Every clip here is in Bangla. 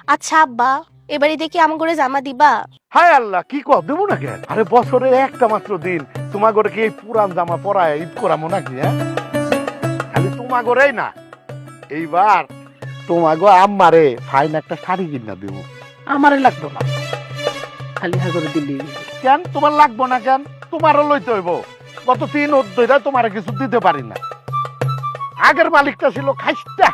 আচ্ছা আব্বা, এবারে দেখি আমার ঘরে জামা দিবা? হায় আল্লাহ, কি কর দেবো না কেন? আরে বছরে একটা মাত্র দিন, তোমার ঘরে কি এই পুরান জামা পরায় ঈদ করামো নাকি? হ্যাঁ, খালি তোমার ঘরেই না, এইবার তোমার গো আম্মারে ফাইন একটা শাড়ি কিনা দেবো। আমারে লাগতো না, খালি হাগরে দিলি। কেন তোমার লাগবো না কেন? তোমারও লইতে হইব। গত 3 ধরে তোমার কিছু দিতে পারি না। আগের মালিকটা ছিল খাইস্তা,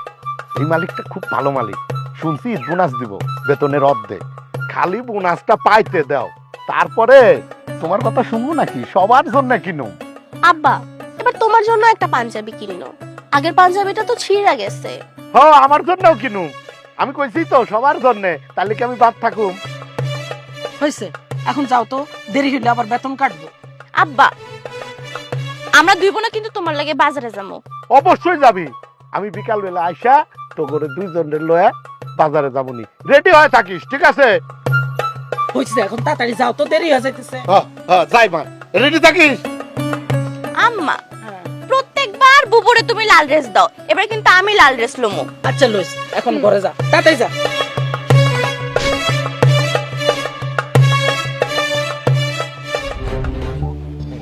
এই মালিকটা খুব ভালো মালিক। শুনছি বোনাস দিব বেতনের অর্ধেক, খালি বোনাসটা পাইতে দাও, তারপরে তোমার কথা শুনবো নাকি? সবার জন্য কিনো। আব্বা, এবার তোমার জন্য একটা পাঞ্জাবি কিনো, আগের পাঞ্জাবিটা তো ছিঁড়া গেছে। হ্যাঁ, আমার জন্যও কিনুম। আমি কইছি তো সবার জন্য, তাহলে কি আমি বাদ থাকুম? হয়েছে, এখন যাও তো, দেরি হইলে আবার বেতন কাটবো। আব্বা, আমরা দুই বোনা কিন্তু তোমার লাগে বাজারে যাবো। অবশ্যই যাবি। আমি বিকাল বেলা আইসা তো করে 2 জনের লয়ে বাজারে যাবনি, রেডি হয়ে থাকিস, ঠিক আছে? হয়েছে, এখন তাড়াতাড়ি যাও তো, দেরি হয়ে যাইতেছে। হ্যাঁ হ্যাঁ, যাই মা, রেডি থাকিস। আম্মা, প্রত্যেকবার বুবুরে তুমি লাল ড্রেস দাও, এবার কিন্তু আমি লাল ড্রেস লমু। আচ্ছা লইস, এখন ঘরে যা, তাড়াতাড়ি যা।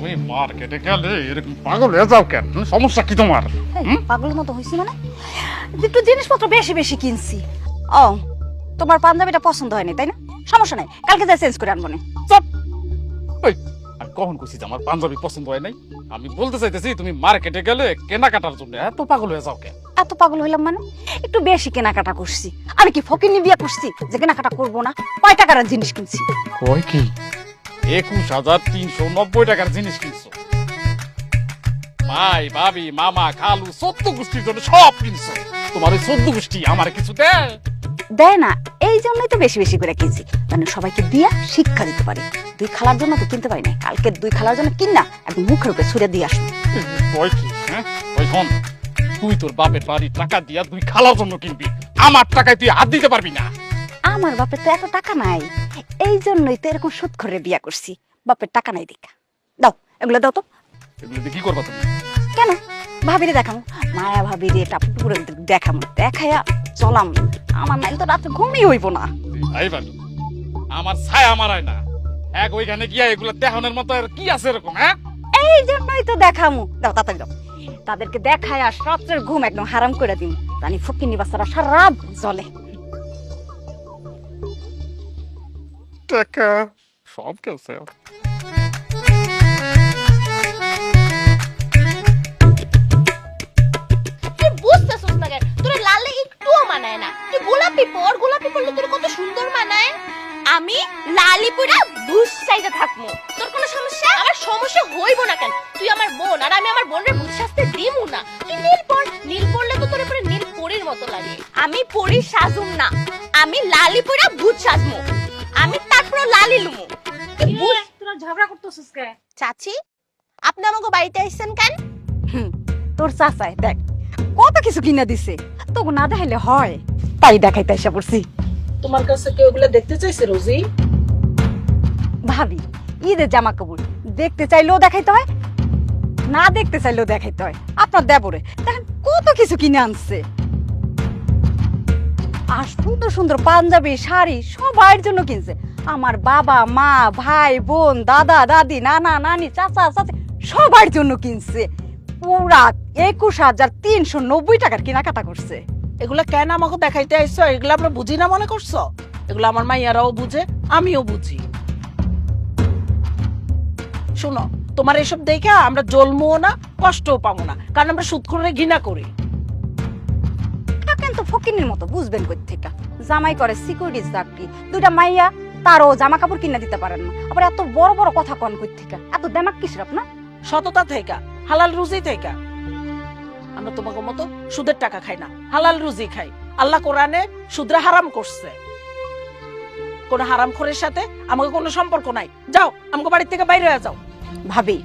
ওই মার্কেটে গেলে এরকম পাগল হয়ে যাও কেন? সমস্যা কি তোমার? পাগলের মতো হইছি মানে একটু জিনিসপত্র বেশি বেশি কিনছি। ও, তোমার পাঞ্জাবিটা পছন্দ হয়নি তাই না? সমস্যা নাই, কালকে যা চেঞ্জ করে আনবো না। চুপ! ওই, আমি কখন কইছি যে আমার পাঞ্জাবি পছন্দ হয় নাই? আমি বলতে চাইতেছি তুমি মার্কেটে গেলে কেনাকাটার জন্য এত পাগল হয়ে যাও কেন? এত পাগল হইলাম মানে একটু বেশি কেনাকাটা করছি। আমি কি ফকিন্নি বিয়া করছি যে কেনাকাটা করবো না? কয় টাকার জিনিস কিনছি? কই কি 21,390 টাকার জিনিস কিনছো? ভাই ভাবি মামা খালু 14 গোষ্ঠীর জন্য সব কিনছো। তোমার ওই 14 গোষ্ঠী আমার কিছু দেয়? দেয় না, এই জন্যই তো বেশি বেশি করে কিনছি, মানে সবাইকে দিয়া শিক্ষা দিতে পারি। 2 খালার জন্য তো কিনতে পারি না, কালকে 2 খালার জন্য কিনা একদম মুখের উপরে ছুড়ে দিয়ে আসবো। কই কি? হ্যাঁ, ওই হন, তুই তোর বাপের বাড়ির টাকা দিয়া 2 খালার জন্য কিনবি, আমার টাকায় তুই হাত দিতে পারবি না। আমার বাপের তো এত টাকা নাই, এই জন্যই তো এরকম সুদ করে বিয়া করছি। বাপের টাকা নাই দেখা। দাও, এগুলো দাও তো। এগুলো দিয়ে কি করবা তুমি? কেন? ভাবিরে দেখামো, মায়া ভাবিরে টাপুরে দেখামো, দেখাইয়া চলাম। আমার নাইলে তো রাত্রে ঘুমই হইব না। ভাই ভাবি আমার ছায়া মারায় না, এক ওইখানে গিয়া এগুলো দেখানোর মতো আর কি আছে এরকম? হ্যাঁ, এই জন্যই তো দেখামো। দাও তাড়াতাড়ি দাও, তাদেরকে দেখাইয়া রাত্রের ঘুম একদম হারাম করে দিন, জানি ফকিন্নি বাচ্চারা সারা রাত জ্বলে। টাকা সব গেছে। তুই বুঝতেছস না কেন? তোর লালে একটুও মানায় না। তুই গোলাপি পর, গোলাপি পরলে তোর কত সুন্দর মানায়। আমি লালি পরা বুশ সাইজে থাকবো, তোর কোনো সমস্যা? আমার সমস্যা হইব না কেন? তুই আমার বোন, আর আমি আমার বোনের বুঝ শাস্তে দিমু না। তুই নীল পর, নীল পরলে তো তোর উপরে নীল পরীর মতো লাগে। আমি পরি সাজুম না, আমি লালি পরা ভূত সাজমু, আমি তারপর লালি লুমু। তোরা ঝগড়া করতেছিস কে? চাচি, আপনি আমাকে বাড়িতে আইছেন কেন? তোর চাচাই দেখ কত কিছু কিনা দিছে, তোকে না দেখাইলে হয়, তাই দেখাইতে এসে পড়ছি। তোমার কাছে কেউ এগুলো দেখতে চাইছে রোজি? ভাবি, ঈদের জামা কাপড় দেখতে চাইলেও দেখাইতে হয়, না দেখতে চাইলেও দেখাইতে হয়। আপনার দেবরে দেখেন কত কিছু কিনে আনছে, আর সুন্দর সুন্দর পাঞ্জাবি শাড়ি সবার জন্য কিনছে। আমার বাবা মা ভাই বোন দাদা দাদি নানা নানি চাচা চাচি সবার জন্য কিনছে। পুরা 21,390 টাকার কেনাকাটা করছে। এগুলা কেন আমাকে দেখাইতে আইছো? এগুলা আমরা বুঝি না মনে করছো? এগুলো আমার মাইয়ারাও বুঝে, আমিও বুঝি। শোনো, তোমার এসব দেখে আমরা জ্বলমও না, কষ্টও পাবো না, কারণ আমরা সুদখোরে ঘৃণা করি। থাকেন তো ফকিনের মতো, বুঝবেন কই থেকে? জামাই করে সিকিউরিটি চাকরি, 2টা মাইয়া, তারও জামা কাপড় কিনা দিতে পারেন না, আবার এত বড় বড় কথা কন কই থেকে? এত দেমাক কিসের আপনার? সততা থেকে, হালাল রুজি থেকে। আমরা তোমাকে মতো সুদের টাকা খাই না, হালাল রুজি খাই। আল্লাহ কোরআনে সুদরা হারাম করছে। কোন হারামখোরের সাথে আমাকে কোনো সম্পর্ক নাই। যাও, আমাকে বাড়ির থেকে বাইরে হয়ে যাও। ভাবি,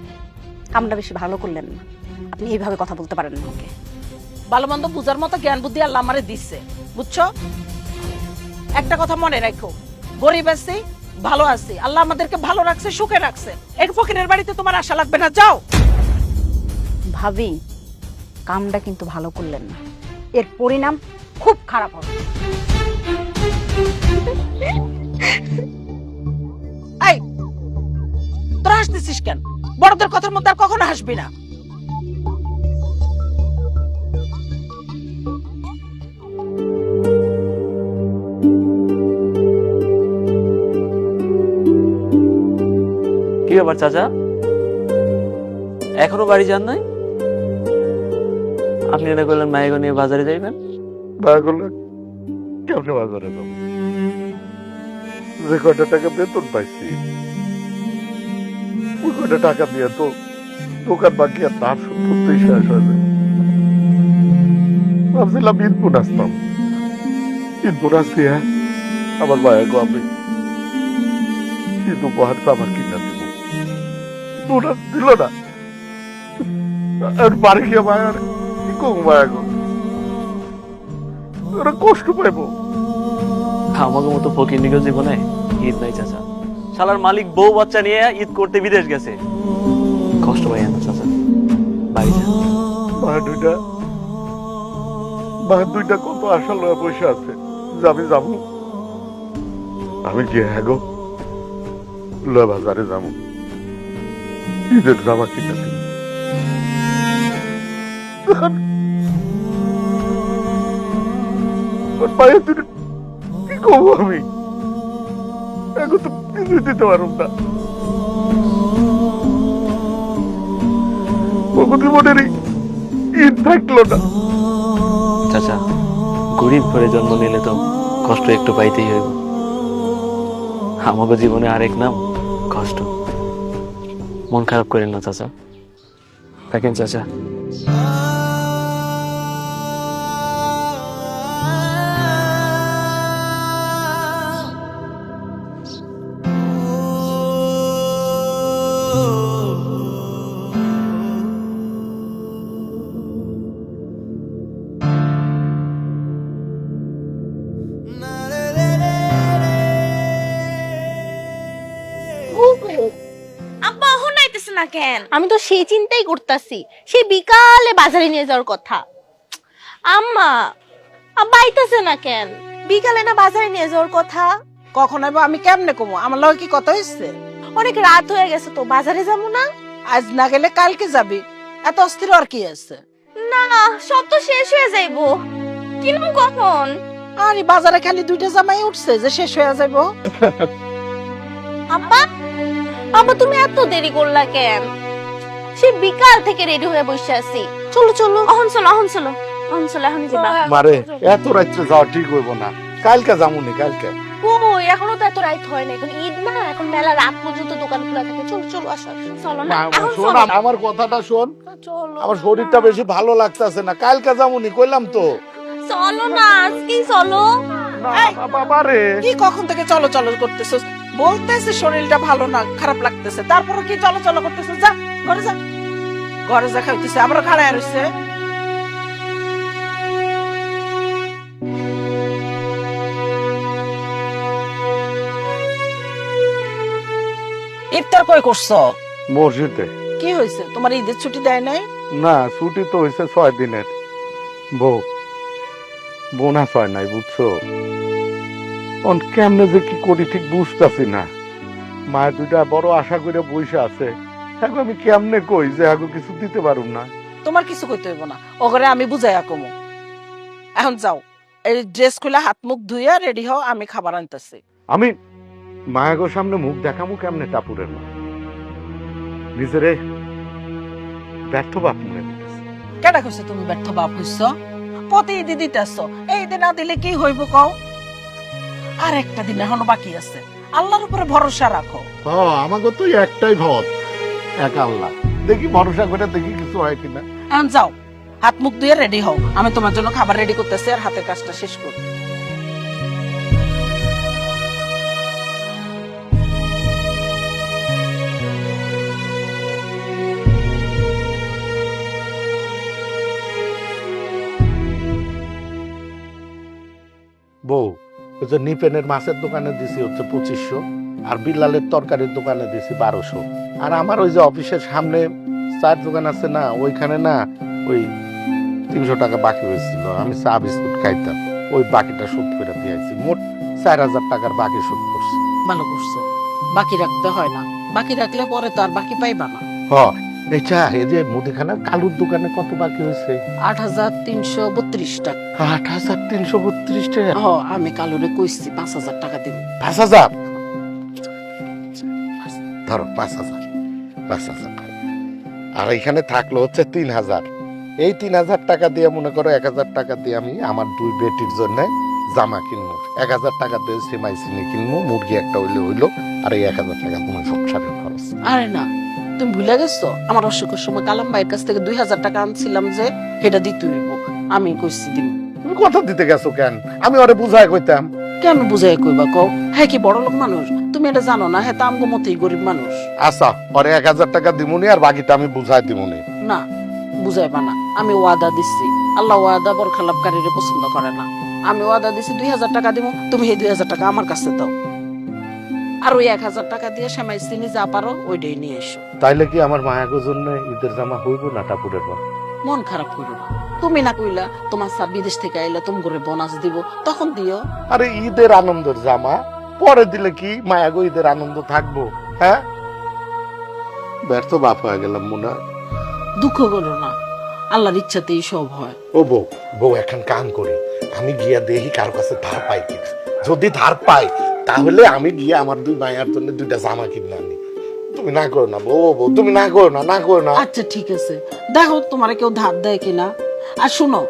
কামটা বেশি ভালো করলেন না, আপনি এইভাবে কথা বলতে পারেন না। ওকে, ভালো মন্দ বুঝার মতো জ্ঞান বুদ্ধি আল্লাহ আমারে দিচ্ছে, বুঝছো? একটা কথা মনে রাখো, গরিব আছি, ভালো আছি, আল্লাহ আমাদেরকে ভালো রাখছে, সুখে রাখছে। এক ফকিরের বাড়িতে তোমার আশা লাগবে না, যাও। ভাবি, কামটা কিন্তু ভালো করলেন না, এর পরিণাম খুব খারাপ হবে। বড়দের কথার মধ্যে আর কখনো হাসবি না। কি ব্যাপার চাচা, এখনো বাড়ি যান নাই? আপনি এটা করলেন মায়েগো নিয়ে বাজারে যাইবেন। মায়াগুলো কেমনে বাজারে যাবো? যে কয়টা টাকা বেতন পাইছি ওই কয়টা টাকা দিয়ে তো দোকান বাকি আর তার সত্যি শেষ হয়ে যায়। ভাবছিলাম ঈদ বোনাসতাম, ঈদ বোনাস দিয়ে আমার মায়াগো আমি ঈদ উপহার আমার কিনা দেব, বোনাস দিল না। আর বাড়ি গিয়ে মায়ার কি করবো? মায়াগো ওরা কষ্ট পাইবো। আমাকে মতো ফকির জীবনে ঈদ নাই চাচা। শালার মালিক বউ বাচ্চা নিয়ে ঈদ করতে বিদেশ গেছে। কষ্ট পাই না চাচা, বাড়ি যান। মা দুইটা কত আশা লয়ে বসে আছে যে আমি যাবো। আমি গিয়ে হ্যাগো লয়ে বাজারে যাবো, ঈদের জামা কিনে দিব। পায়ে তুই কি করবো আমি? এখন তো কিছুই দিতে পারব না। জীবনেরই ঈদ থাকলো না। চাচা, গরিব ঘরে জন্ম নিলে তো কষ্ট একটু পাইতেই হইব। আমাকে জীবনে আরেক নাম কষ্ট। মন খারাপ করেন না চাচা। দেখেন চাচা, আব্বা এখন আইতেছে না কেন? আমি তো সেই চিন্তাই করতেছি, সেই বিকালে বাজারে নিয়ে যাওয়ার কথা। আম্মা, আব্বা আইতেছে না কেন? বিকালে না বাজারে নিয়ে যাওয়ার কথা। কখন আইবো আমি কেমনে কমু? আমার লগে কি কথা হইছে? অনেক রাত হয়ে গেছে তো, বাজারে যাবো না? আজ না গেলে কালকে যাবি, এত অস্থির আর কি আছে? না সব তো শেষ হয়ে যাইবো, কিনবো কখন? আরে বাজারে খালি দুইটা জামাই উঠছে যে শেষ হয়ে যাইবো। আব্বা, আব্বা তুমি এত দেরি করলা কেন? সে বিকাল থেকে রেডি হয়ে বসে আছি। চলো চলো, অহন চলো, অহন চলো, অহন চলো, এখন যাবা। মারে এত রাত্রে যাওয়া ঠিক হইব না, কালকে যামুনি। কালকে কই, এখনো তো এত রাত হয় না, এখন ঈদ না, এখন মেলা রাত পর্যন্ত দোকান খোলা থাকে। চলো চলো, আসো চলো না, এখন শোন চলো। আমার কথাটা শোন, চলো আমার শরীরটা বেশি ভালো লাগতেছে না, কালকে যামুনি কইলাম তো। চলো না, আজকেই চলো। বাবা রে, কি কখন থেকে চলো চলো করতেছিস? বলতেছে শরীরটা ভালো না, খারাপ লাগতেছে, তারপরে কি চলো চলো করতেছিস? যা ঘরে যা, ঘরে যা খাইতেছে, আবার খাড়ায় রইছে। ইফতার কই করছো? মসজিদে। কি হয়েছে, তোমার ঈদের ছুটি দেয় নাই? না, ছুটি তো হয়েছে 6 দিনের। বউ বোনাস হয় নাই, বুঝছো? কেমনে যে কি করি ঠিক বুঝতেছি না। মায়ের দুইটা বড় আশা করে বসে আছে, এখন আমি কেমনে কই যে এখন কিছু দিতে পারুম না। তোমার কিছু কইতে হইব না, ও ঘরে আমি বুঝাইয়া কমু। এখন যাও, এই ড্রেস খুলে হাত মুখ ধুইয়া রেডি হও, আমি খাবার আনতেছি। আমি মায়াগোর সামনে মুখ দেখামু কেমনে টাপুরের মা? নিজেরে ব্যর্থ বাপ মনে করতেছি। কেডা কইছে তুমি ব্যর্থ বাপ হইছ? প্রতি ঈদে দিতেছ, এই দিন না দিলে কি হইব কও? আর একটা দিন এখনো বাকি আছে, আল্লাহর উপরে ভরসা রাখো। আমাকে তো একটাই ভদ, এক আল্লাহ। দেখি ভরসা করে দেখি কিছু হয় কিনা। এখন যাও, হাত মুখ ধুয়ে রেডি হও, আমি তোমার জন্য খাবার রেডি করতেছি আর হাতের কাজটা শেষ করি। বউ, ওই যে নিপেনের মাছের দোকানে দিছি হচ্ছে 2500, আর বিল্লালের তরকারির দোকানে দিছি 1200। আর আমার ওই যে অফিসের সামনে চায়ের দোকান আছে না, ওইখানে না ওই 300 টাকা বাকি হয়েছিল। আমি চা বিস্কুট খাইতাম, ওই বাকিটা শোধ করে দিয়েছি। মোট 4000 টাকার বাকি শোধ করছি। ভালো করছো, বাকি রাখতে হয় না, বাকি রাখলে পরে তো আর বাকি পাইবা না। হ আচ্ছা এই যে মুদিখানার কালুর দোকানে কত বাকি হয়েছে? 8,332 টাকা। 8,332 টাকা। হ, আমি কালুরে কইছি 5,000 টাকা দিব। 5,000 ধরো, 5,000 5,000 আর এখানে থাকলো হচ্ছে 3,000। এই 3,000 টাকা দিয়ে মনে করো 1,000 টাকা দিয়ে আমি আমার দুই বেটির জন্য জামা কিনবো, 1,000 টাকা দিয়ে সেমাই চিনি কিনবো, মুরগি একটা হইলো, আর এই 1,000 টাকা তোমার সংসারের খরচ। আরে না, তুমি ভুলে গেছো আমার অসুখের সময় কালাম ভাইয়ের কাছ থেকে 2,000 টাকা আনছিলাম, যে সেটা দিতে হইব। আমি কইছি দিব। তুমি কথা দিতে গেছো কেন? আমি ওরে বুঝাই কইতাম। কেন বুঝাই কইবা কও? হ্যাঁ কি বড় লোক মানুষ? তুমি এটা জানো না? হ্যাঁ, আমগো মতোই গরিব মানুষ। আচ্ছা, পরে 1,000 টাকা দিমুনি, আর বাকিটা আমি বুঝাই দিমুনি। না, বুঝাইবা না। আমি ওয়াদা দিচ্ছি, আল্লাহ ওয়াদা বরখেলাপকারীরে পছন্দ করে না। আমি ওয়াদা দিচ্ছি 2,000 টাকা দিব, তুমি এই 2,000 টাকা আমার কাছে দাও, আর ওই 1,000 টাকা দিয়ে সেমাই চিনি যা পারো ওইটাই নিয়ে এসো। তাইলে কি আমার মায়াগোর জন্য ঈদের জামা হইব না টাপুরের বা? মন খারাপ করো না। তুমি না কইলা তোমার স্যার বিদেশ থেকে আইলে তুমি করে বোনাস দিব, তখন দিও। আরে ঈদের আনন্দের জামা পরে দিলে কি মায়াগো ঈদের আনন্দ থাকবো? হ্যাঁ, ব্যর্থ বাপ হয়ে গেলাম মনে হয়। দুঃখ করো না, আল্লাহর ইচ্ছাতেই সব হয়। ও বউ, বউ এখন কাম করি, আমি গিয়া দেখি কার কাছে ধার পাই কিনা। যদি ধার পাই তাহলে আমি গিয়ে আমার দুই মায়ের জন্য দুইটা জামা কিনে আনি। তুমি না করো না বউ, বউ তুমি না করো না, না করো না। আচ্ছা ঠিক আছে, দেখো তোমার কেউ ধার দেয় কিনা। আর শুনো,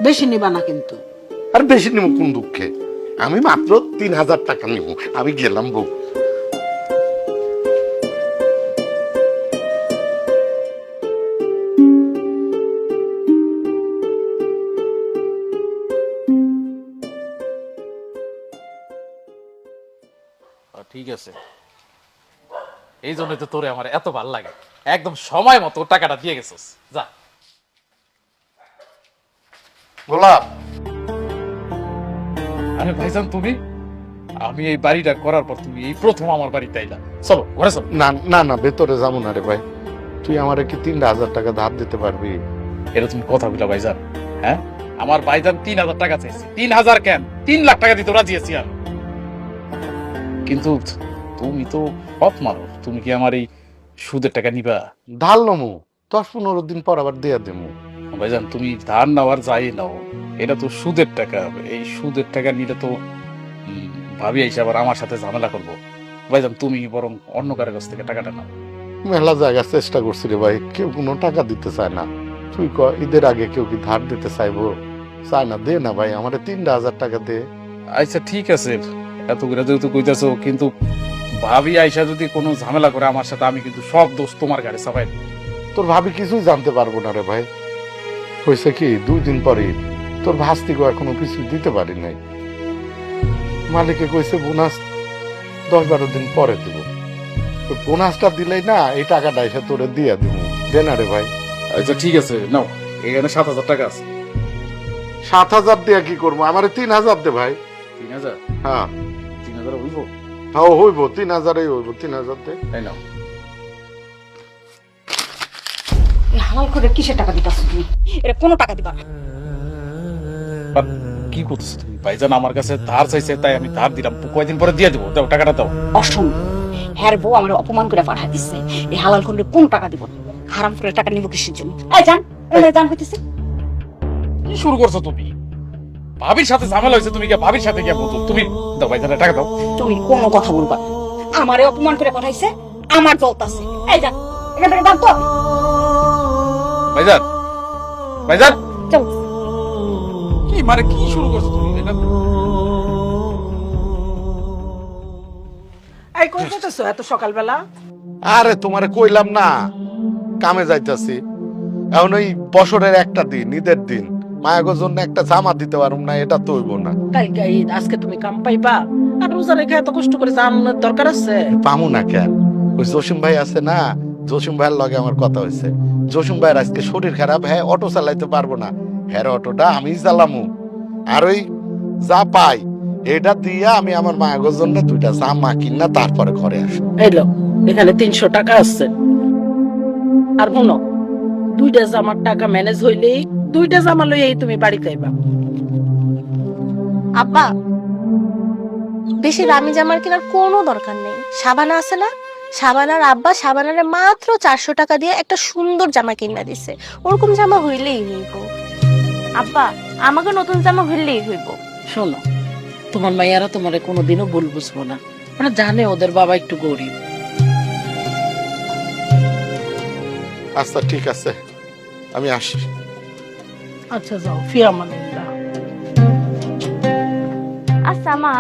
বেশি নিবা না কিন্তু। আর বেশি নিব কোন দুঃখে? আমি মাত্র 3,000 টাকা নিব। আমি গেলাম বউ। ঠিক আছে, এই জন্য তো তোরে আমার এত ভালো লাগে, একদম সময় মতো টাকাটা দিয়ে গেছিস। যা। গোলাপ, আরে ভাইজান তুমি, আমি এই বাড়িটা করার পর তুমি এই প্রথম আমার বাড়িতে আইলা। চলো ঘরে চলো। না না না, ভেতরে যাবো না রে ভাই। তুই আমারে কি 3,000 টাকা ধার দিতে পারবি? এটা তুমি কথা বলা ভাইজান? হ্যাঁ, আমার ভাইজান 3,000 টাকা চাইছে। 3,000 কেন, 3 লাখ টাকা দিতে রাজি আছি আমি। কিন্তু তুমি তো সৎ মানুষ, তুমি কি আমার এই সুদের টাকা নিবা? ধার নমু, 10-15 দিন পর আবার দিয়া দেবো। ভাইজান তুমি ধার নেওয়ার যাই নাও, এটা তো সুদের টাকা। এই সুদের টাকা নিলে তো ভাবি আইসা আবার আমার সাথে ঝামেলা করবো। ভাইজান তুমি বরং অন্য কারোর কাছ থেকে টাকাটা নাও। মেলা জায়গা চেষ্টা করছি রে ভাই, কেউ কোনো টাকা দিতে চায় না। তুই ক, ঈদের আগে কেউ কি ধার দিতে চাইবো? চায় না। দে না ভাই, আমার 3,000 টাকা দে। আচ্ছা ঠিক আছে, এত করে যেহেতু কইতেছো, কিন্তু ভাবি আইসা যদি কোনো ঝামেলা করে আমার সাথে, আমি কিন্তু সব দোষ তোমার গাড়ি চাপাই দেব। তোর ভাবি কিছুই জানতে পারবো না রে ভাই। হয়েছে কি, 2 দিন পরে তোর ভাস্তিকে এখনো কিছু দিতে পারি নাই। মালিকে কইছে বোনাস 10-12 দিন পরে দিব। বোনাসটা দিলেই না এই টাকাটা এসে তোরে দিয়ে দিব। দে না রে ভাই। আচ্ছা ঠিক আছে, নাও, এখানে 7,000 টাকা আছে। 7,000 দিয়ে কি করবো? আমার 3,000 দে ভাই। 3,000? হ্যাঁ 3,000 হইব? হ্যাঁ হইব, 3,000-ই হইব। 3,000 দে। তাই নাও। হালাল করে কিসের টাকা দিতাছ তুমি? এটা কোনো টাকা দিবা না। আর কি করতেছো তুমি? ভাইজান আমার কাছে ধার চাইছে, তাই আমি ধার দিলাম। কয়দিন পরে দিয়ে দেবো, দাও টাকাটা দাও। অসম, হ্যার বউ আমার অপমান করে পাঠা দিচ্ছে। এই হালাল করে কোন টাকা দিব? হারাম করে টাকা নিব কিসের জন্য? এই জান, জান হইতেছে। কি শুরু করছো তুমি? ভাবির সাথে ঝামেলা হয়েছে, তুমি কি ভাবির সাথে গিয়ে বলছো? তুমি দাও ভাইজানের টাকা দাও। তুমি কোনো কথা বলবা না। আমারে অপমান করে পাঠাইছে, আমার জ্বলতাছে। এই জান, এখান থেকে দাম তো। ভাইজান, ভাইজান চল। কি মানে কি শুরু করছো তুমি? এটা এই কই যেতেছো এত সকালবেলা? আরে তোমারে কইলাম না, কামে যাইতাছি। এখন ওই বছরের একটা দিন, ঈদের দিন, মায়াগোর জন্য একটা জামা দিতে পারুম না, এটা তো হইব না। কালকে ঈদ, আজকে তুমি কাম পাইবা? আর রোজা রেখে এত কষ্ট করে জানার দরকার আছে? পামু না কেন? ওই জসিম ভাই আছে না, জসিম ভাইয়ের লগে আমার কথা হয়েছে। জসিম ভাইয়ের আজকে শরীর খারাপ, হ্যাঁ অটো চালাইতে পারবো না। হ্যাঁ অটোটা আমি চালামু, আর ওই যা পাই এটা দিয়া আমি আমার মায়াগোর জন্য 2টা জামা কিনা তারপরে ঘরে আসবো। এলো, এখানে 300 টাকা আছে। আর শুনো, 2টা জামার টাকা ম্যানেজ হইলেই 2টা জামা লইয়াই তুমি বাড়িতে আইবা। আব্বা, বেশি দামি জামার কেনার কোনো দরকার নেই। সাবানা আছে না, সাবানার আব্বা সাবানারে মাত্র 400 টাকা দিয়ে একটা সুন্দর জামা কিনা দিছে। ওরকম জামা হইলেই হইব। আব্বা আমাকে নতুন জামা হইলেই হইব। শোনো, তোমার মাইয়ারা তোমারে কোনোদিনও ভুল বুঝবো না। ওরা জানে ওদের বাবা একটু গরিব। আচ্ছা ঠিক আছে, আমি আসি। আচ্ছা যাও, ফিয়া আমানিল্লাহ। আচ্ছা মা,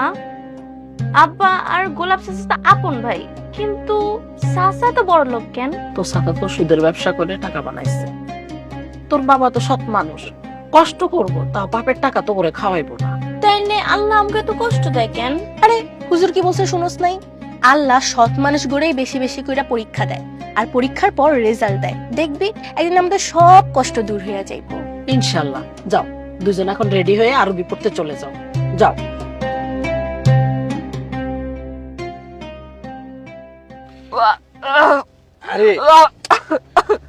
আব্বা আর গোলাপ চাচা তো আপন ভাই, কিন্তু চাচা তো বড় লোক কেন? তোর সাথে তো সুদের ব্যবসা করে টাকা বানাইছে। তোর বাবা তো সৎ মানুষ, কষ্ট করবো তাও বাপের টাকা তো করে খাওয়াইবো না। তাই নে আল্লাহ আমাকে তো কষ্ট দেয় কেন? আরে হুজুর কি বলছে শুনোস নাই? আল্লাহ সৎ মানুষ গড়েই বেশি বেশি কইরা পরীক্ষা দেয়, আর পরীক্ষার পর রেজাল্ট দেয়। দেখবি একদিন আমাদের সব কষ্ট দূর হয়ে যাইবো ইনশাল্লাহ। যাও দুজন এখন রেডি হয়ে আরবি পড়তে চলে যাও। যাও। আরে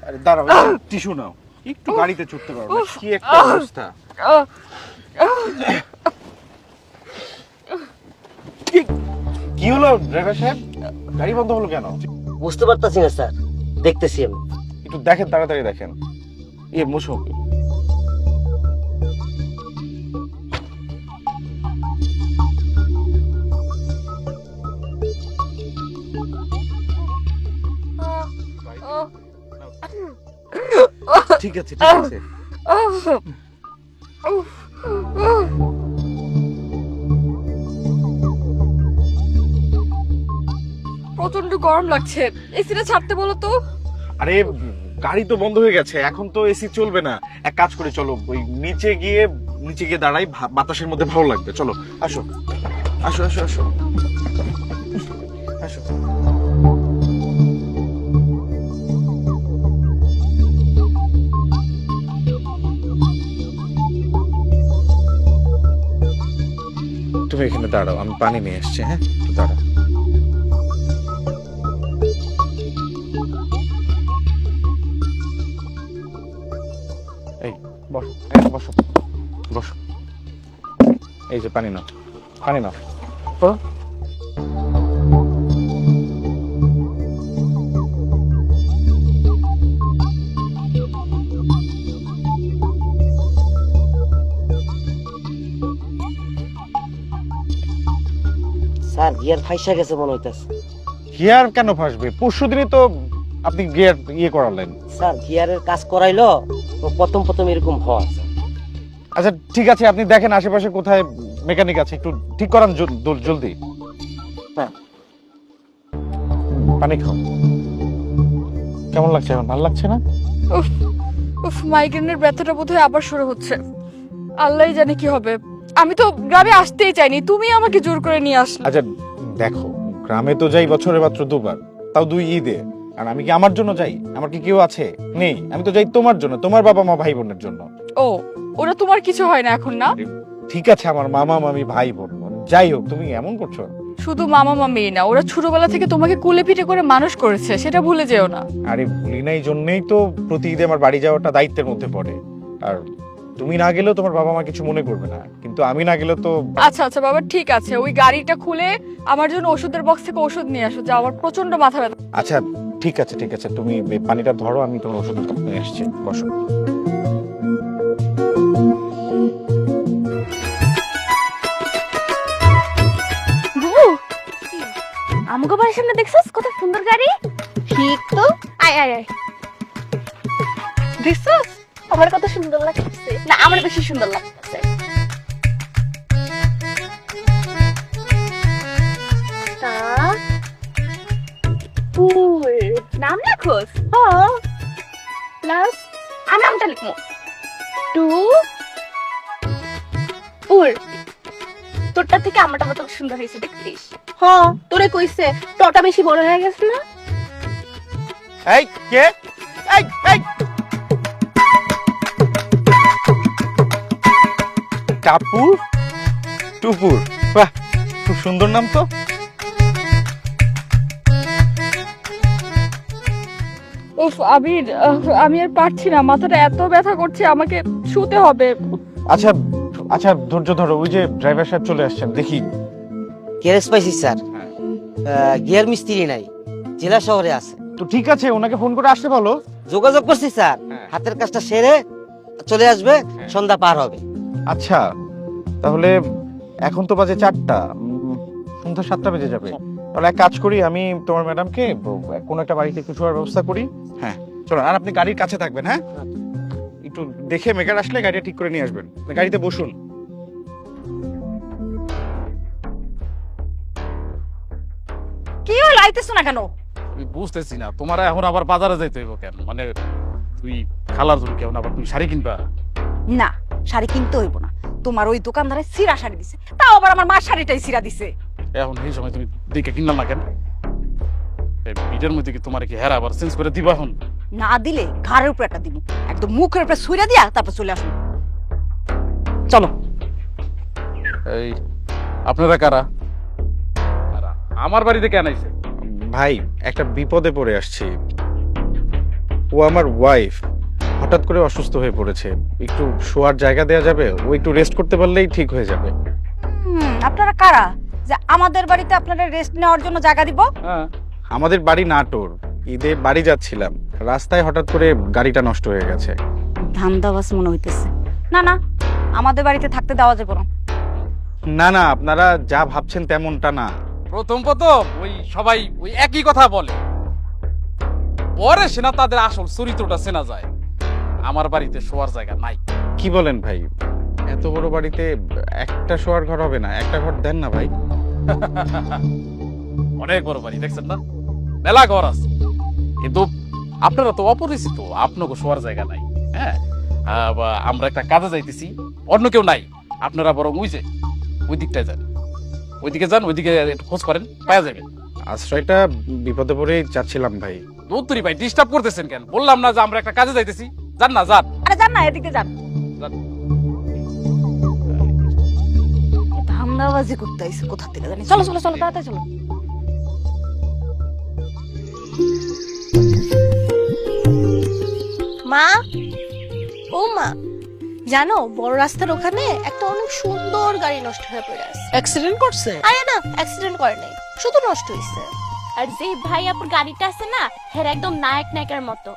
আরে দাঁড়াও, টিস্যু নাও, একটু গাড়িতে চড়তে পারো না? কি একটা অবস্থা! কি হলো ড্রাইভার সাহেব, গাড়ি বন্ধ হলো কেন? বুঝতে পারতাছি না স্যার, দেখতেছি আমি। একটু দেখেন, তাড়াতাড়ি দেখেন। মুশক, ঠিক আছে ঠিক আছে। প্রচন্ড গরম লাগছে, এসিটা ছাড়তে বলো তো। আরে গাড়ি তো বন্ধ হয়ে গেছে, এখন তো এসি চলবে না। এক কাজ করে চলো, ওই নিচে গিয়ে দাঁড়াই, বাতাসের মধ্যে ভালো লাগবে। চলো, আসো আসো আসো আসো আসো। তুমি এখানে দাঁড়াও, আমি পানি নিয়ে এসছি। হ্যাঁ, একটু দাঁড়াও। এই বসো, বসো বসো। এই যে পানি নাও, পানি নাও। স্যার গিয়ার ফাইসা গেছে মনে হইতাছে। গিয়ার কেন ফাসবে? পরশু দিনই তো আপনি গিয়ার করালেন। স্যার গিয়ারের কাজ করাইলো তো প্রথম প্রথম এরকম হয়। আচ্ছা ঠিক আছে, আপনি দেখেন আশেপাশে কোথায় মেকানিক আছে, একটু ঠিক করান জলদি। হ্যাঁ। পানি খাও। কেমন লাগছে এখন? ভালো লাগছে না? উফ উফ, মাইগ্রেনের ব্যথাটা বোধহয় আবার শুরু হচ্ছে। আল্লাহই জানে কি হবে। আমি তো গ্রামে আসতেই চাইনি, তুমি আমাকে জোর করে নিয়ে আসলে। আচ্ছা দেখো, গ্রামে তো যাই বছরে মাত্র 2 বার, তাও 2 ঈদে। আর আমি কি আমার জন্য যাই? আমার কি কেউ আছে? নেই। আমি তো যাই তোমার জন্য, তোমার বাবা মা ভাই বোনের জন্য। ও, ওরা তোমার কিছু হয় না এখন না? ঠিক আছে, আমার মামা মামি ভাই বোন, যাই হোক, তুমি এমন করছো। শুধু মামা মামি না, ওরা ছোটবেলা থেকে তোমাকে কুলে পিঠে করে মানুষ করেছে, সেটা ভুলে যেও না। আরে ভুলি নাই, জন্যই তো প্রতি ঈদে আমার বাড়ি যাওয়াটা দায়িত্বের মধ্যে পড়ে। আর তুমি না গেলেও তোমার বাবা মা কিছু মনে করবে না, কিন্তু আমি না গেলে তো। আচ্ছা আচ্ছা বাবা, ঠিক আছে, ওই গাড়িটা খুলে আমার জন্য ওষুধের বক্স থেকে ওষুধ নিয়ে আসো, যা আমার প্রচন্ড মাথা ব্যথা। আচ্ছা ঠিক আছে ঠিক আছে, তুমি এই পানিটা ধরো, আমি তোমার ওষুধের কাপ নিয়ে আসছি। বসো। বুবু, আমগো বাড়ির সামনে দেখছস কত সুন্দর গাড়ি? ঠিক তো, আয় আয় আয়। দেখছস আমার কত সুন্দর লাগছে না? আমার বেশি সুন্দর লাগছে। নাম লেখোস? হ্যাঁ, প্লাস আমি নামটা লিখবো। টু উর, তোরটা থেকে আমারটা কত সুন্দর হয়েছে দেখছিস? হ্যাঁ, তোরে কইছে তোরটা বেশি বড় হয়ে গেছে না? এই কে? এই এই টাপুর টুপুর, বাহ খুব সুন্দর নাম তো। উফ আবির, আমি আর পারছি না, মাথাটা এত ব্যথা করছে, আমাকে শুতে হবে। আচ্ছা আচ্ছা, ধৈর্য ধরো, ওই যে ড্রাইভার সাহেব চলে আসছেন, দেখি। গ্যারেজ পাইছি স্যার, গিয়ার মিস্ত্রি নাই, জেলা শহরে আছে। তো ঠিক আছে, ওনাকে ফোন করে আসতে বলো। যোগাযোগ করছি স্যার, হাতের কাজটা সেরে চলে আসবে, সন্ধ্যা পার হবে। আচ্ছা, তাহলে এখন তো বাজে 4টা, সন্ধ্যা 7টা বেজে যাবে। তাহলে এক কাজ করি, আমি তোমার ম্যাডামকে কোনো একটা বাড়িতে একটু শোয়ার ব্যবস্থা করি। হ্যাঁ চলো, আর আপনি গাড়ির কাছে থাকবেন। হ্যাঁ, একটু দেখে মেকার আসলে গাড়িটা ঠিক করে নিয়ে আসবেন। গাড়িতে বসুন। কি হলো, আইতেছো না কেন? আমি বুঝতেছি না, তোমার এখন আবার বাজারে যাইতে হইব কেন? মানে তুই খালার জন্য কেমন আবার তুমি শাড়ি কিনবা? না, শাড়ি কিনতে হইব না। তোমার ওই দোকানদারে সিরা শাড়ি দিছে, তাও আবার আমার মার শাড়িটাই সিরা দিছে। এখন এই সময় তুমি দেখে কিনলাম না কেন? এই বিটের মধ্যে কি তোমার কি হেরা আবার চেঞ্জ করে দিবা এখন? না দিলে ঘাড়ের উপর একটা দিব, একদম মুখের উপরে ছুঁড়ে দিয়া তারপর চলে আসুন। চলো। এই আপনারা কারা? কারা? আমার বাড়িতে কেন আইছে? ভাই, একটা বিপদে পড়ে আসছি। ও আমার ওয়াইফ হঠাৎ করে অসুস্থ হয়ে পড়েছে, একটু শোয়ার জায়গা দেওয়া যাবে? ও একটু রেস্ট করতে পারলেই ঠিক হয়ে যাবে। আপনারা কারা যে আমাদের বাড়িতে আপনারা রেস্ট নেওয়ার জন্য জায়গা দিব? হ্যাঁ, আমাদের বাড়ি নাটোর, ঈদে বাড়ি যাচ্ছিলাম, রাস্তায় হঠাৎ করে গাড়িটা নষ্ট হয়ে গেছে। ধান্দাবাজ মনে হইতেছে। না না, আমাদের বাড়িতে থাকতে দেওয়া যাবে না। না না, আপনারা যা ভাবছেন তেমনটা না। প্রথম ওই সবাই ওই একই কথা বলে, পরে সেনা তাদের আসল চরিত্রটা চেনা যায়। আমার বাড়িতে শোয়ার জায়গা নাই। কি বলেন ভাই, এত বড় বাড়িতে একটা শোয়ার ঘর হবে না? একটা ঘর দেন না ভাই। অনেক বড় বাড়ি, দেখছেন না, মেলা ঘর আছে, কিন্তু আপনারা তো অপরিচিত, আপনাকে শোয়ার জায়গা নাই। হ্যাঁ, আমরা একটা কাজে যাইতেছি, অন্য কেউ নাই, আপনারা বরং ওই দিকটায় যান, ওইদিকে যান, ওইদিকে একটু খোঁজ করেন, পাওয়া যাবে। আশ্রয়টা বিপদে পড়ে যাচ্ছিলাম ভাই। দৌত্তরি ভাই, ডিস্টার্ব করতেছেন কেন? বললাম না যে আমরা একটা কাজে যাইতেছি, যান না, যান। আরে যান না, এদিকে যান। যান। ধান্দাবাজি করতে আইছে কোথা থেকে জানি। চলো চলো চলো, তাড়াতাড়ি চলো। মা, ও মা, জানো বড় রাস্তার ওখানে একটা অনেক সুন্দর গাড়ি নষ্ট হয়ে পড়ে আছে। অ্যাক্সিডেন্ট করছে? আরে না, অ্যাক্সিডেন্ট করে নাই, শুধু নষ্ট হইছে। আর যে ভাই আপুর গাড়িটা আছে না, হের একদম নায়ক নায়কের মতো।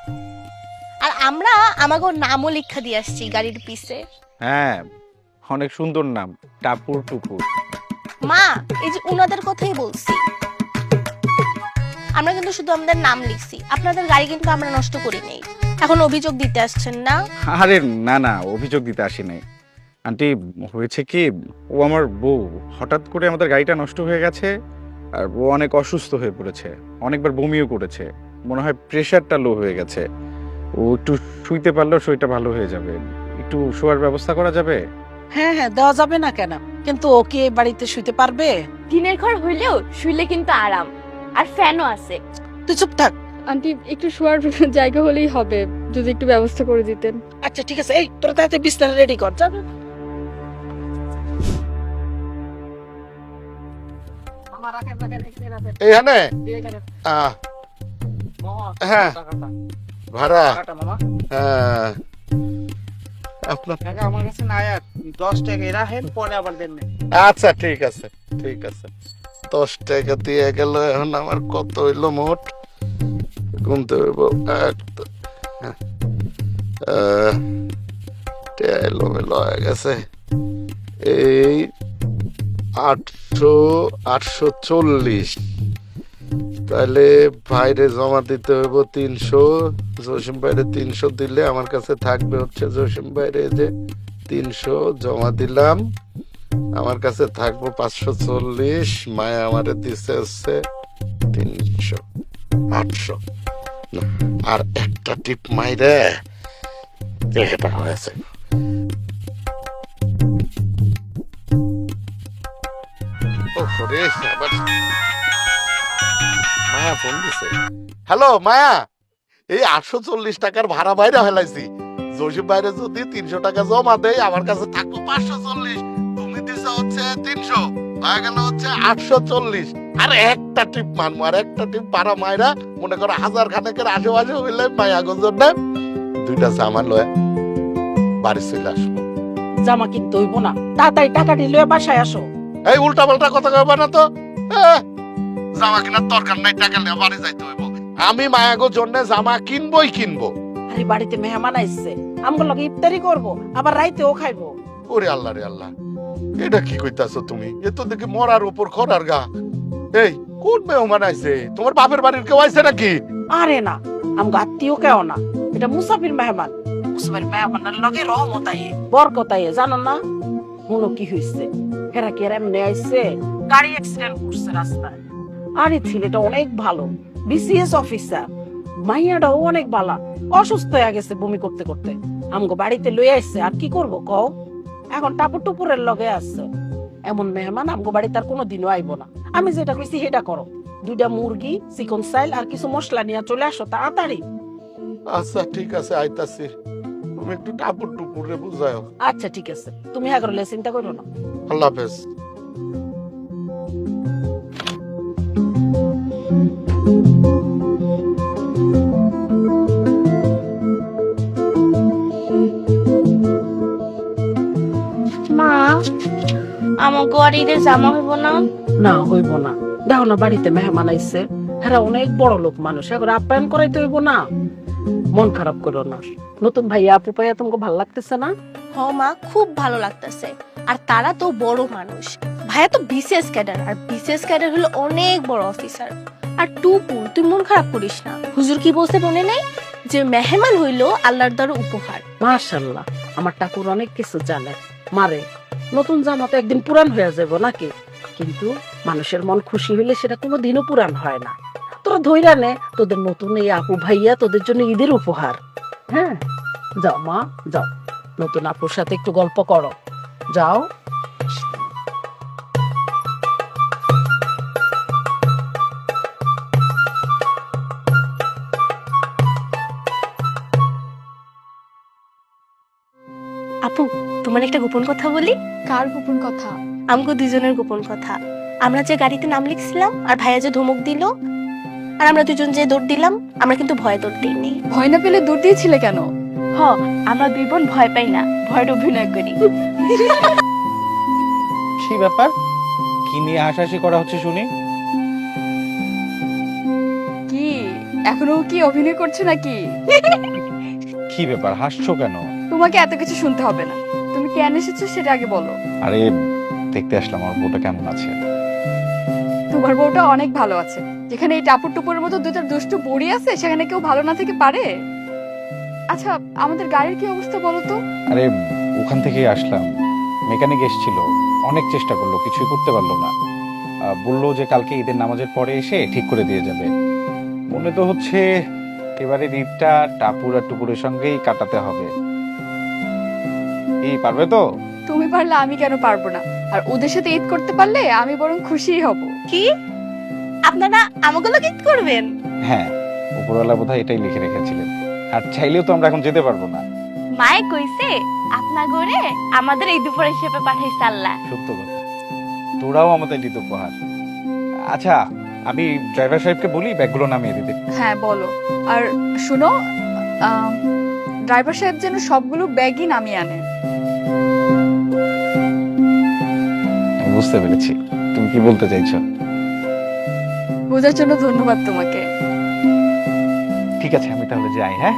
আর আমরা আমাগো নামও লিখা দিয়ে আসছি গাড়ির পিছে। হ্যাঁ, অনেক সুন্দর নাম, টাপুর টুপুর। মা, এই যে উনাদের কথাই বলছি, আমরা কিন্তু শুধু আমাদের নাম লিখছি, আপনাদের গাড়ি কিন্তু আমরা নষ্ট করি নাই। এখন অভিযোগ দিতে আসছেন না? আরে না না, অভিযোগ দিতে আসি নাই আন্টি। হয়েছে কি, ও আমার বউ, হঠাৎ করে আমাদের গাড়িটা নষ্ট হয়ে গেছে, আর ও অনেক অসুস্থ হয়ে পড়েছে, অনেকবার বমিও করেছে, মনে হয় প্রেশারটা লো হয়ে গেছে। ও একটু শুইতে পারলেও শরীরটা ভালো হয়ে যাবে। একটু শোয়ার ব্যবস্থা করা যাবে? হ্যাঁ হ্যাঁ, দেওয়া যাবে না কেন? কিন্তু ও কি এই বাড়িতে শুইতে পারবে? টিনের ঘর হইলেও শুইলে কিন্তু আরাম, আর ফ্যানও আছে। তুই চুপ থাক। আন্টি, একটু শোয়ার জায়গা হলেই হবে, যদি একটু ব্যবস্থা করে দিতেন। আচ্ছা ঠিক আছে, এই তোরা তাড়াতাড়ি বিছানা রেডি কর, যা। এইখানে হ্যাঁ ভাড়া, হ্যাঁ আপনার আমার কাছে নাই, আর 10 টাকা রাখেন, পরে আবার দেন। আচ্ছা ঠিক আছে, ঠিক আছে। 10 টাকা দিয়ে গেল, এখন আমার কত হইলো মোট? গুনতে হইব। এলোমেলো হয়ে গেছে। এই 840, তাহলে বাইরে জমা দিতে হইব 300। জসিম বাইরে 300 দিলে আমার কাছে থাকবে হচ্ছে, জসিম বাইরে যে 300 জমা দিলাম, আমার কাছে থাকবো 540। মায়া আমারে দিছে হচ্ছে 300, 800। আর একটা টিপ মাইরে এটা হয়েছে। মায়া ফোন দিছে। হ্যালো মায়া, এই 840 টাকার ভাড়া বাইরে ফেলাইছি। জসিম বাইরে যদি 300 টাকা জমা দেয়, আমার কাছে থাকবো 540। তুমি দিছো হচ্ছে 300, হয়ে গেল হচ্ছে 840। আর একটা টিপ মারবো, আর একটা টিপ পাড়া মাইরা মনে করো 1000 খানেকের আশেপাশে হইলে মায়া গঞ্জন 2টা জামা লয়ে বাড়ি চলে আসবো। জামা কিনতে হইব না, তাড়াতাড়ি টাকা নিয়ে বাসায় আসো। এই উল্টা পাল্টা কথা কইবা না তো। জামা কেনার দরকার নাই, টাকা নিয়ে বাড়ি যাইতে হইব। আমি মায়াগোর জন্য জামা কিনবই কিনবো। আরে বাড়িতে মেহমান আইছে, আমগো লগে ইফতারি করব, আবার রাইতেও খাইবো। ওরে আল্লাহ রে আল্লাহ, এটা কি কইতাছো তুমি? এ তো দেখি মরার উপর খরার গা। এই কোন মেহমান আইছে? তোমার বাপের বাড়ির কেউ আইছে নাকি? আরে না, আমগো আত্মীয় কেউ না, এটা মুসাফির মেহমান। মুসাফির মেহমানের লগে রহমত আইয়ে, বরকত আইয়ে, জানো না? শুনো কি হইছে, হেরা কি এমনি আইছে, গাড়ি অ্যাক্সিডেন্ট করছে রাস্তায়। আরে ছেলেটা অনেক ভালো, বিসিএস অফিসার, মাইয়াটাও অনেক ভালো, অসুস্থ হয়ে গেছে বমি করতে করতে। আমগো বাড়িতে লই আইছে, আর কি করব কও? এখন টাপুর টুপুরের লগে আছে। এমন মেহমান আমগো বাড়িতে আর কোনোদিনও আইবো না। আমি যেটা কইছি সেটা করো, 2টা মুরগি, চিকন চাইল আর কিছু মশলা নিয়ে চলে আসো তাড়াতাড়ি। আচ্ছা ঠিক আছে, আইতাছি। তুমি একটু টাপুর টুপুরে বুঝাও। আচ্ছা ঠিক আছে, তুমি হ্যাঁ করলে চিন্তা করো না। আল্লাহ হাফেজ। মা, আমাকে আর ঈদের জামা হইব না? না হইব না, দেখো না বাড়িতে মেহমান আইছে, হ্যাঁ অনেক বড় লোক মানুষ, এখন আপ্যায়ন করাইতে হইব না। মন খারাপ করো না, নতুন ভাইয়া আপু পাইয়া তোমাকে ভালো লাগতেছে না? হ মা, খুব ভালো লাগতেছে। আর তারা তো বড় মানুষ, ভাইয়া তো বিসিএস ক্যাডার, আর বিসিএস ক্যাডার হলো অনেক বড় অফিসার। আর টুপু, তুই মন খারাপ করিস না। হুজুর কি বলছে মনে নাই, যে মেহমান হইলো আল্লাহর দ্বারা উপহার। মাশাআল্লাহ, আমার ঠাকুর অনেক কিছু জানে। মারে, নতুন জামা তো একদিন পুরান হয়ে যাবো নাকি, কিন্তু মানুষের মন খুশি হইলে সেটা কোনোদিনও পুরান হয় না। তোরা ধইরা নে, তোদের নতুন এই আপু ভাইয়া তোদের জন্য ঈদের উপহার। হ্যাঁ যাও মা, যাও, নতুন আপুর সাথে একটু গল্প করো, যাও। আপু, তোমার একটা গোপন কথা বলি। কার গোপন কথা? আমগো দুজনের গোপন কথা। আমরা যে গাড়িতে নাম লিখছিলাম আর ভাইয়া যে ধমক দিল, আর আমরা দুজন যে দৌড় দিলাম, আমরা কিন্তু ভয়ে দৌড় দিইনি। ভয় না পেলে দৌড় দিয়েছিলে কেন? হ, আমরা দুই বোন ভয় পাই না, ভয়ের অভিনয় করি। কি ব্যাপার, কি নিয়ে হাসাহাসি করা হচ্ছে শুনি? কি এখনো কি অভিনয় করছো নাকি? কি ব্যাপার, হাসছো কেন? তোমাকে এত কিছু শুনতে হবে না, তুমি কেন এসেছো সেটা আগে বলো। আরে দেখতে আসলাম আমার বউটা কেমন আছে। তোমার বউটা অনেক ভালো আছে। যেখানে এই টাপুর টুপুরের মতো দুইটা দুষ্টু বুড়ি আছে, সেখানে কেউ ভালো না থেকে পারে? আচ্ছা, আমাদের গাড়ির কি অবস্থা বলো তো? আরে ওখান থেকেই আসলাম, মেকানিক এসেছিল, অনেক চেষ্টা করলো, কিছুই করতে পারলো না। বললো যে কালকে ঈদের নামাজের পরে এসে ঠিক করে দিয়ে যাবে। মনে তো হচ্ছে এবারে ঈদটা টাপুর আর টুপুরের সঙ্গেই কাটাতে হবে। এই পারবে তো? তুমি পারলে আমি কেন পারবো না? আর ওদের সাথে ঈদ করতে পারলে আমি বরং খুশিই হব। কি আপনারা আমাকে লোক ঈদ করবেন? হ্যাঁ, উপরওয়ালা বোধহয় এটাই লিখে রেখেছিলেন। আর চাইলেও তো আমরা এখন যেতে পারবো না। মায়ে কইছে আপনা করে আমাদের এই দুপুর হিসেবে পাঠাইছে আল্লাহ। সত্য কথা, তোরাও আমাদের ঈদ উপহার। আচ্ছা, আমি ড্রাইভার সাহেবকে বলি ব্যাগগুলো নামিয়ে দিতে। হ্যাঁ বলো। আর শুনো, ড্রাইভার সাহেব যেন সবগুলো ব্যাগই নামিয়ে আনে। আমি বুঝতে পেরেছি তুমি কি বলতে চাইছো। বোঝার জন্য ধন্যবাদ তোমাকে। ঠিক আছে, আমি তাহলে যাই। হ্যাঁ,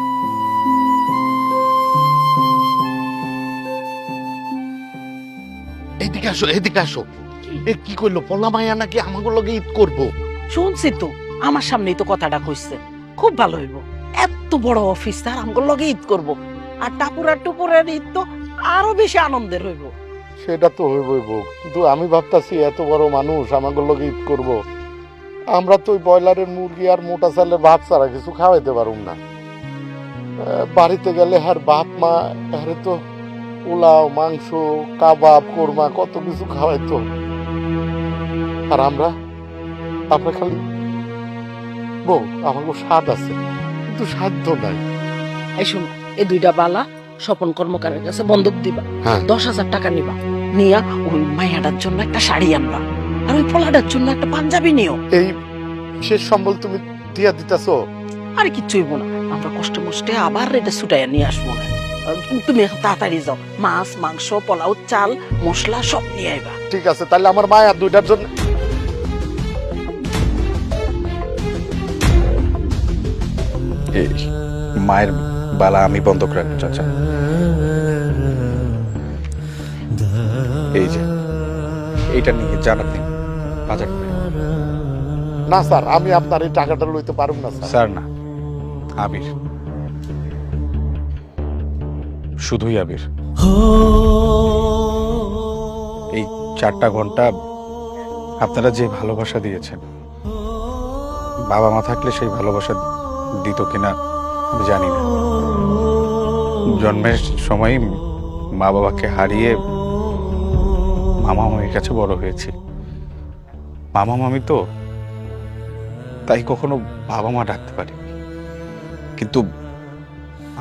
এদিকে আসো, এদিকে আসো। এ কি কইলো, পলা মাইয়া নাকি আমাকে লগে ঈদ করবো? শুনছি তো, আমার সামনেই তো কথাটা কইছে। খুব ভালো হইব, এত বড় অফিসার আমগো লগে ঈদ করব, আর টাপুর আর টুপুরের ঈদ তো আরো বেশি আনন্দের হইব। সেটা তো হইবই বউ, কিন্তু আমি ভাবতাছি এত বড় মানুষ আমাকে লগে ঈদ করবো, আমরা তো ওই ব্রয়লারের মুরগি আর মোটা চালের ভাত ছাড়া কিছু খাওয়াইতে পারুম না। বাড়িতে গেলে আর বাপ মা আরে তো পোলাও, মাংস, কাবাব, কোরমা কত কিছু খাওয়াইতো, আর আমরা খালি বউ আমাকে স্বাদ আছে কিন্তু সাধ্য নাই। এই শুন, এই 2টা বালা স্বপন কর্মকারের কাছে বন্ধক দিবা, হ্যাঁ। 10,000 টাকা নিবা, নিয়া ওই মাইয়াটার জন্য একটা শাড়ি আনবা, আর ওই পোলাটার জন্য একটা পাঞ্জাবি নিও। এই শেষ সম্বল তুমি দিয়া দিতেছো? আর কিচ্ছু হইব না, আমরা কষ্টে মষ্টে আবার এটা ছুটাইয়া নিয়ে আসবো না। আর তুমি এখন তাড়াতাড়ি যাও, মাছ, মাংস, পোলাও, চাল, মশলা সব নিয়ে আইবা। ঠিক আছে, তাহলে আমার মায়া 2টার জন্য এই মায়ের বালা আমি বন্ধক রাখবো চাচা। এই যে এইটা নিয়ে জানাতে বাজার করে। না স্যার, আমি আপনার এই টাকাটা লইতে পারব না স্যার। স্যার না, আবির, শুধুই আবির। এই 4টা ঘন্টা আপনারা যে ভালোবাসা দিয়েছেন, বাবা মা থাকলে সেই ভালোবাসা দিত কিনা আমি জানি না। জন্মের সময় মা বাবাকে হারিয়ে মামা মামির কাছে বড় হয়েছি। মামা মামি তো, তাই কখনো বাবা মা ডাকতে পারি, কিন্তু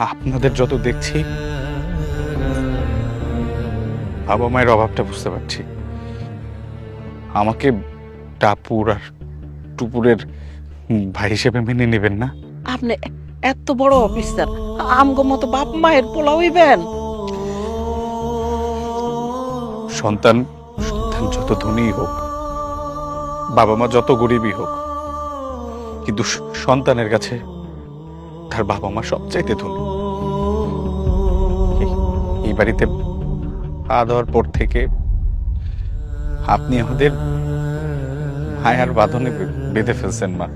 আপনাদের যত দেখছি বাবা মায়ের অভাবটা বুঝতে পারছি। আমাকে টাপুর আর টুপুরের ভাই হিসেবে মেনে নেবেন না? আপনি এত বড় অফিসার, আমগো মতো বাপ মায়ের পোলা হইবেন? সন্তান যত ধনী হোক, বাবা মা যত গরিবই হোক, কিন্তু সন্তানের কাছে তার বাবা মা সবচাইতে ধনী। এই বাড়িতে পা দেওয়ার পর থেকে আপনি আমাদের মায়ার বাঁধনে বেঁধে ফেলছেন মা।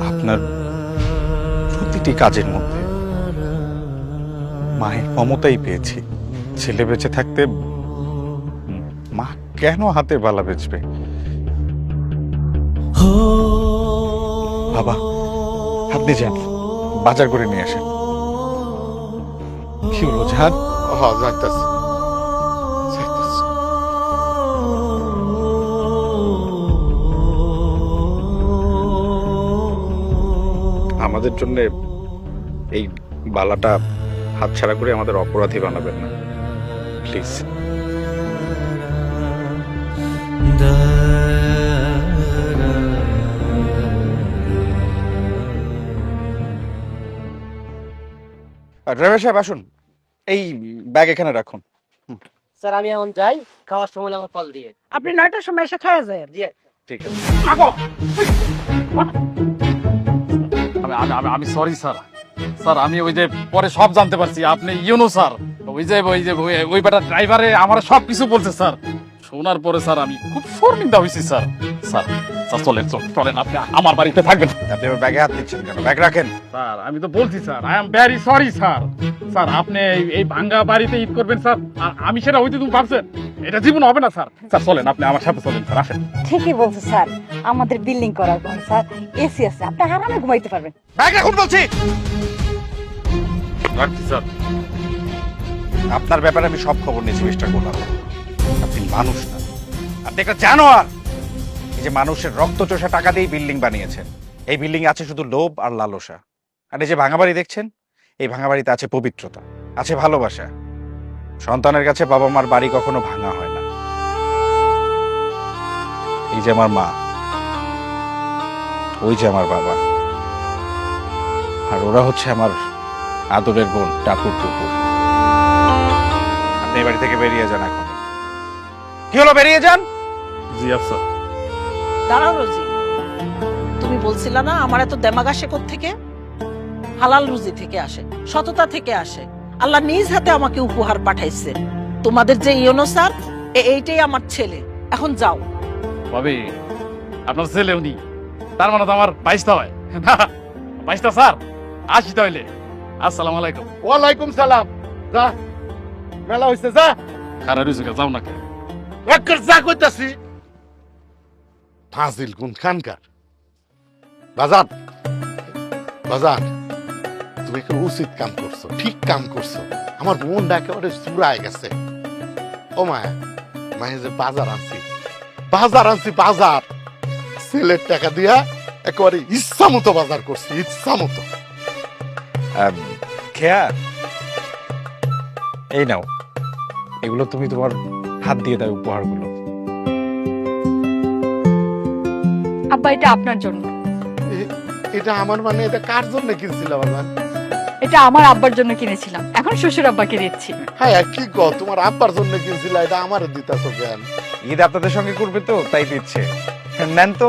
আপনার প্রতিটি কাজের মধ্যে মায়ের মমতাই পেয়েছি। ছেলে বেঁচে থাকতে মা কেন হাতে বালা বেচবে? বাবা, আপনি যান, বাজার করে নিয়ে আসেন। কি হলো জান? হ্যাঁ, যাইতাছি। আমাদের জন্য এই বালাটা হাতছাড়া করে আমাদের অপরাধী বানাবেন না প্লিজ। ড্রাইভার সাহেব আসুন, এই ব্যাগ এখানে রাখুন। স্যার আমি এখন যাই, খাওয়ার সময় আমার কল দিয়ে। আপনি 9টার সময় এসে খাওয়া যায়। ঠিক আছে। আমি সরি স্যার। স্যার আমি ওই যে পরে সব জানতে পারছি আপনি ইউনো স্যার, ওই বেটা ড্রাইভারে আমার সব কিছু বলছে স্যার। শোনার পরে স্যার আমি খুব শর্মিন্দা হয়েছি স্যার। স্যার স্যার চলেন আপনি আমার বাড়িতে থাকবেন। আপনি আমার ব্যাগে হাত দিচ্ছেন কেন? ব্যাগ রাখেন। স্যার আমি তো বলছি sir, I am very sorry sir. Sir আপনি এই ভাঙ্গা বাড়িতে ঈদ করবেন স্যার, আর আমি সেটা হইতে তুমি ভাবছেন? এটা জীবন হবে না স্যার। স্যার চলেন, আপনি আমার সাথে চলেন স্যার, আসেন। ঠিকই বলছে স্যার, আমাদের বিল্ডিং করার পর স্যার এসি আছে, আপনি আরামে ঘুমাইতে পারবেন। ব্যাগ রাখুন বলছি। রাখছি স্যার। আপনার ব্যাপারে আমি সব খবর নিয়েছি মিস্টার গোলাপ। আপনি মানুষ না, আপনি একটা জানোয়ার। এই যে মানুষের রক্ত চোষা টাকা দিয়ে বিল্ডিং বানিয়েছেন, এই বিল্ডিং আছে শুধু লোভ আর লালসা। আর এই যে ভাঙা বাড়ি দেখছেন, এই ভাঙা বাড়িতে আছে পবিত্রতা, আছে ভালোবাসা। সন্তানের কাছে বাবা মার বাড়ি কখনো ভাঙা হয় না। এই যে আমার মা, ওই যে আমার বাবা, আর ওরা হচ্ছে আমার আদরের বোন টাপুর টুপুর। আপনি এই বাড়ি থেকে বেরিয়ে যান এখন। কি হলো, বেরিয়ে যান। জি আচ্ছা। দাঁড়াও রোজি, তুমি বলছিলে না আমার এত দেমাগ আসে কোত্থেকে? হালাল রুজি থেকে আসে, সততা থেকে আসে। আল্লাহ নিজ হাতে আমাকে উপহার পাঠাইছে। তোমাদের যে ইয়োনো স্যার, এইটাই আমার ছেলে। এখন যাও। ভাবি আপনার ছেলে উনি, তার মানে তো আমার 22টা হয়। 22টা স্যার, আসি তাহলে। আসসালামু আলাইকুম। ওয়ালাইকুম সালাম। যা, মেলা হইছে, যা। খারা রুজুকে যাও না কে? একবার যা কইতাছি। ফাজিল গুন খানকার। বাজার বাজার, তুমি কি উচিত কাম করছো, ঠিক কাম করছো। আমার মনটা একেবারে চুরায় গেছে। ও মায়া, মায়ে যে বাজার আনছি, বাজার ছেলের টাকা দিয়া একেবারে ইচ্ছা মতো বাজার করছি, ইচ্ছা মতো। খেয়া, এই নাও, এগুলো তুমি তোমার হাত দিয়ে দাও, উপহারগুলো। আব্বা এটা আপনার জন্য। এটা আমার মানে, এটা কার জন্য কিনছিলাম আমার? এটা আমার আব্বার জন্য কিনেছিলাম, এখন শ্বশুর আব্বাকে দিচ্ছি। হ্যাঁ কি গো, তোমার আব্বার জন্য কিনছিল, এটা আমার দিতাছো কেন? ঈদ আপনাদের সঙ্গে করবে তো তাই দিচ্ছে। নেন তো,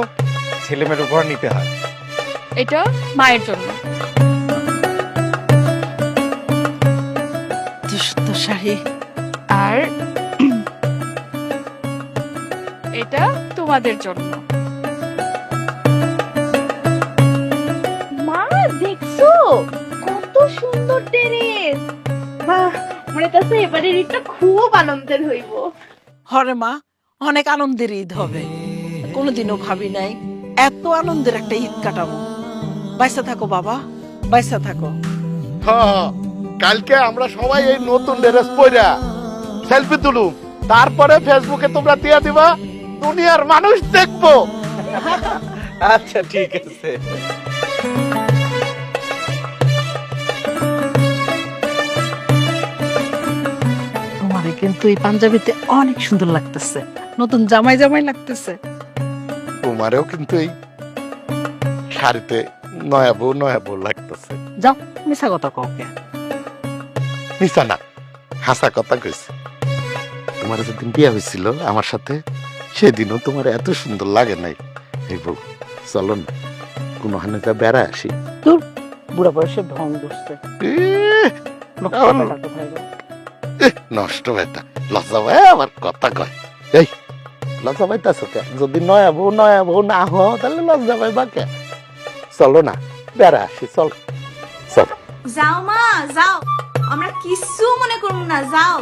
ছেলে মেয়ের উপহার নিতে হয়। এটা মায়ের জন্য। কি সুন্দর শাড়ি। আর এটা তোমাদের জন্য। মা দেখছো কত সুন্দর ড্রেস, বাহ মনে হচ্ছে এবারে ঈদটা খুব আনন্দের হইব। হরে মা, অনেক আনন্দের ঈদ হবে। কোনোদিনও ভাবি নাই এত আনন্দের একটা ঈদ কাটাবো। বাইসা থাকো বাবা, বাইসা থাকো। হ্যাঁ, কালকে আমরা সবাই এই নতুন ড্রেস পইরা সেলফি তুলুম, তারপরে ফেসবুকে তোমরা দিয়া দিবা, দুনিয়ার মানুষ দেখবো। আচ্ছা ঠিক আছে। তোমারে কিন্তু এই পাঞ্জাবিতে অনেক সুন্দর লাগতেছে, নতুন জামাই জামাই লাগতেছে। তোমারেও কিন্তু এই শাড়িতে নয়া বউ লাগতেছে। যাও, মিশা কথা কাউকে। নিশা না, হাসা কথা কইছে। তোমার যেদিন বিয়ে হয়েছিল আমার সাথে, সেদিনও তোমার এত সুন্দর লাগে নাই। এই বউ, চলো না কোনো হানেটা বেড়া আসি। বুড়া বয়সে ঢং করছে। নষ্ট বেটা, লজ্জা ভাই আমার কথা কয়। এই লজ্জা পাইতাছো কে? যদি নয়া বউ না হো তাহলে লজ্জা পাই বা কে? চলো না বেড়া আসি, চলো চলো। যাও মা যাও, আমরা কিচ্ছু মনে করব না, যাও।